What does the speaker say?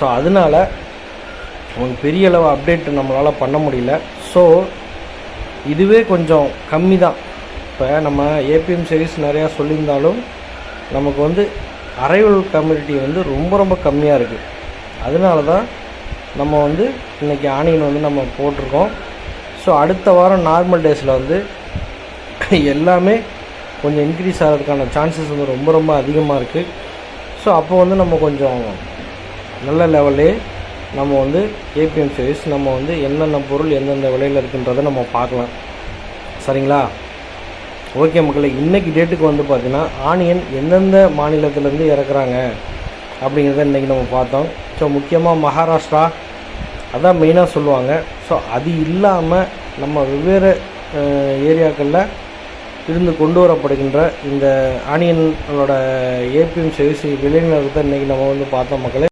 So அதனால் உங்களுக்கு பெரிய அளவு அப்டேட் நம்மளால் பண்ண முடியல. ஸோ இதுவே கொஞ்சம் கம்மி தான். இப்போ நம்ம ஏபிஎம் சர்வீஸ் நிறையா சொல்லியிருந்தாலும் நமக்கு வந்து அரைவல் கம்யூனிட்டி வந்து ரொம்ப ரொம்ப கம்மியாக இருக்குது. அதனால தான் நம்ம வந்து இன்றைக்கி ஆனியன் வந்து நம்ம போட்டிருக்கோம். ஸோ அடுத்த வாரம் நார்மல் டேஸில் வந்து எல்லாமே கொஞ்சம் இன்க்ரீஸ் ஆகிறதுக்கான சான்சஸ் வந்து ரொம்ப ரொம்ப அதிகமாக இருக்குது. ஸோ அப்போ வந்து நம்ம கொஞ்சம் நல்ல லெவல்லே நம்ம வந்து ஏபிஎம் சர்வீஸ் நம்ம வந்து என்னென்ன பொருள் எந்தெந்த விலையில் இருக்குன்றதை நம்ம பார்க்கலாம். சரிங்களா? ஓகே மக்களே, இன்றைக்கி டேட்டுக்கு வந்து பார்த்திங்கன்னா ஆனியன் எந்தெந்த மாநிலத்திலேருந்து இறக்குறாங்க அப்படிங்கிறத இன்றைக்கி நம்ம பார்த்தோம். ஸோ முக்கியமாக மகாராஷ்டிரா அதான் மெயினாக சொல்லுவாங்க. ஸோ அது இல்லாமல் நம்ம வெவ்வேறு ஏரியாக்களில் இருந்து கொண்டு வரப்படுகின்ற இந்த ஆனியனோட ஏபிஎம் சர்வீஸ் விலை நிலவரத்தை இன்றைக்கி நம்ம வந்து பார்த்தோம் மக்களே.